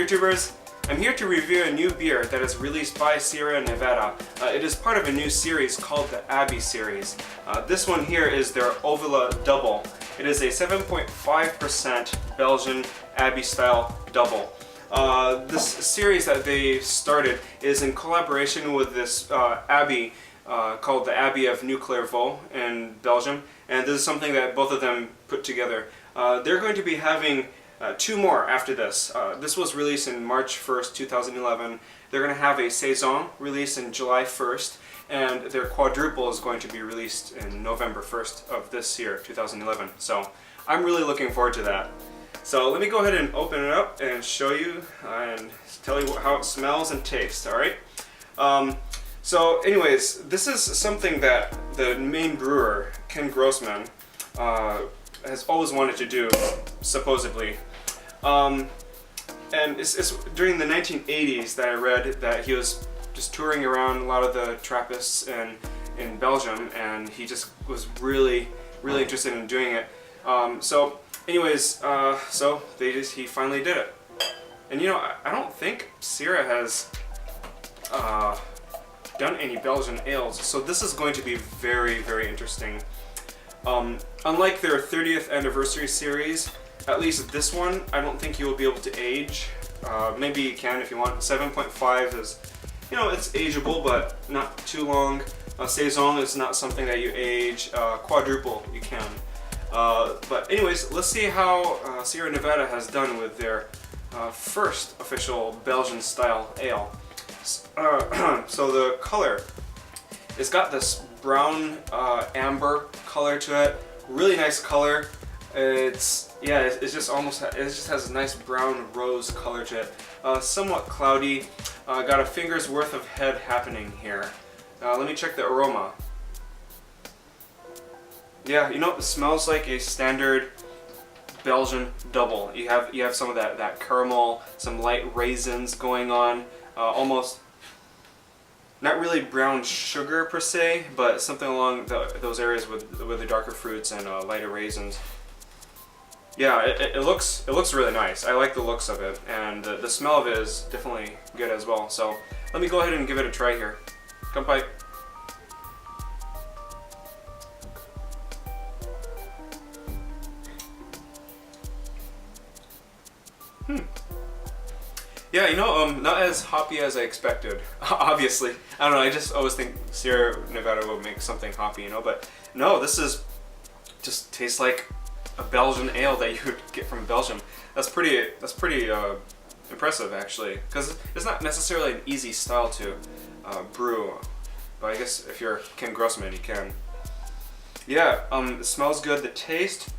YouTubers, I'm here to review a new beer that is released by Sierra Nevada. It is part of a new series called the Abbey series. This one here is their Ovila Dubbel. It is a 7.5% Belgian Abbey style double. This series that they started is in collaboration with this abbey called the Abbey of New Clairvaux in Belgium, and this is something that both of them put together. They're going to be having two more after this. This was released in March 1st, 2011. They're going to have a Saison release in July 1st, and their quadruple is going to be released in November 1st of this year, 2011. So I'm really looking forward to that. So let me go ahead and open it up and show you and tell you how it smells and tastes, alright? So anyways, this is something that the main brewer, Ken Grossman, has always wanted to do, supposedly. And it's during the 1980s that I read that he was just touring around a lot of the Trappists in Belgium, and he just was really interested in doing it. So anyways, he finally did it. And you know, I don't think Sierra has done any Belgian ales, so this is going to be very interesting. Unlike their 30th anniversary series, at least this one, I don't think you will be able to age. Maybe you can if you want. 7.5 is, you know, it's ageable, but not too long. Saison is not something that you age. Quadruple, you can. But anyways, let's see how Sierra Nevada has done with their first official Belgian style ale. So the color, it's got this brown amber color to it. Really nice color. It's just has a nice brown rose color to it. Somewhat cloudy. Got a finger's worth of head happening here. Let me check the aroma. Yeah, you know, it smells like a standard Belgian double. You have some of that caramel, some light raisins going on. Almost not really brown sugar per se, but something along those areas with the darker fruits and lighter raisins. Yeah, it looks really nice. I like the looks of it, and the smell of it is definitely good as well. So let me go ahead and give it a try here. Kanpai. Yeah, you know, not as hoppy as I expected. Obviously, I don't know. I just always think Sierra Nevada will make something hoppy, you know. But no, this just tastes like a Belgian ale that you would get from Belgium. That's pretty impressive, actually, because it's not necessarily an easy style to brew. But I guess if you're Ken Grossman, you can. Yeah, it smells good. The taste.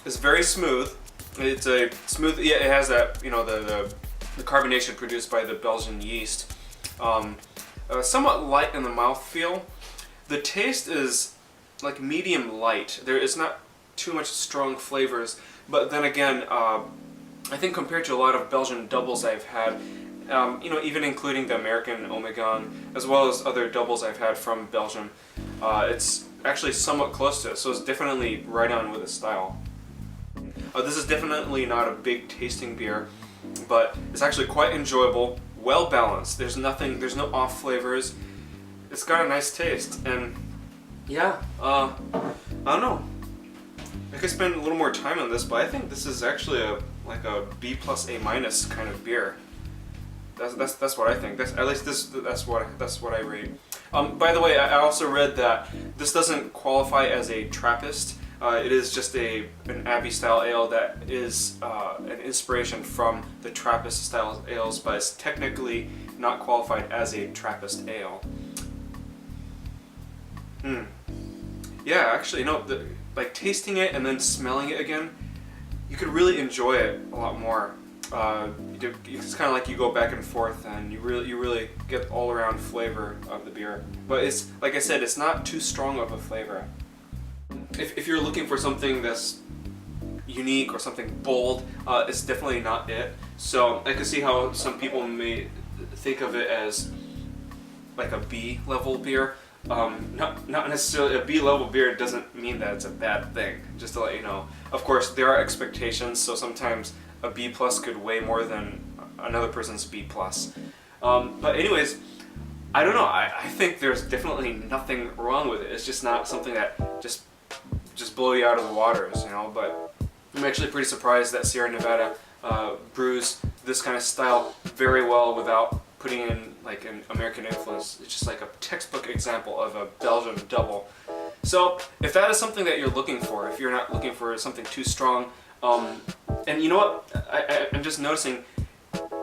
It's very smooth. It's a smooth. Yeah, it has that, you know, the carbonation produced by the Belgian yeast. Somewhat light in the mouthfeel. The taste is like medium light. There is not too much strong flavors, but then again, I think compared to a lot of Belgian doubles I've had, you know, even including the American Omegon, as well as other doubles I've had from Belgium, it's actually somewhat close to it. So it's definitely right on with the style. This is definitely not a big tasting beer, but it's actually quite enjoyable, well balanced. There's no off flavors. It's got a nice taste, and yeah, I don't know. I could spend a little more time on this, but I think this is actually like a B plus A minus kind of beer. That's what I think. That's what I rate. By the way, I also read that this doesn't qualify as a Trappist. It is just an Abbey style ale that is an inspiration from the Trappist style ales, but it's technically not qualified as a Trappist ale. Yeah, actually, you know, like tasting it and then smelling it again, you could really enjoy it a lot more. It's kind of like you go back and forth, and you really get all around flavor of the beer. But it's, like I said, it's not too strong of a flavor. If you're looking for something that's unique or something bold, it's definitely not it. So I can see how some people may think of it as like a B level beer. Not necessarily a B level beer doesn't mean that it's a bad thing. Just to let you know. Of course, there are expectations, so sometimes a B plus could weigh more than another person's B plus. But anyways, I don't know. I think there's definitely nothing wrong with it. It's just not something that just blow you out of the waters, you know. But I'm actually pretty surprised that Sierra Nevada brews this kind of style very well without putting in like an American influence. It's just like a textbook example of a Belgian double. So if that is something that you're looking for, if you're not looking for something too strong, and you know what, I'm just noticing,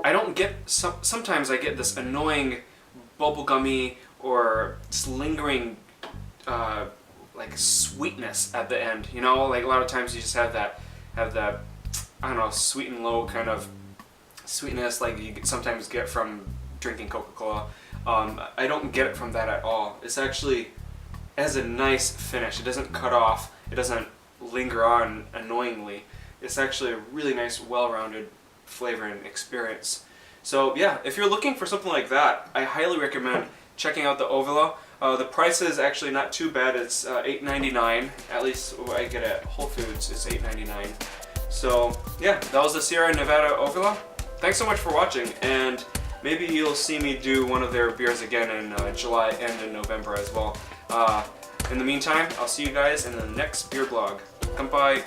I don't get, sometimes I get this annoying bubblegummy or just lingering like sweetness at the end, you know, like a lot of times you just have that, I don't know, sweet and low kind of sweetness like you sometimes get from drinking Coca-Cola. I don't get it from that at all. It's actually, it has a nice finish. It doesn't cut off. It doesn't linger on annoyingly. It's actually a really nice, well-rounded flavor and experience. So yeah, if you're looking for something like that, I highly recommend checking out the Ovila. The price is actually not too bad. It's $8.99. At least what I get at Whole Foods is $8.99. So yeah, that was the Sierra Nevada Ovila. Thanks so much for watching, and maybe you'll see me do one of their beers again in July and in November as well. In the meantime, I'll see you guys in the next beer blog. Kanpai!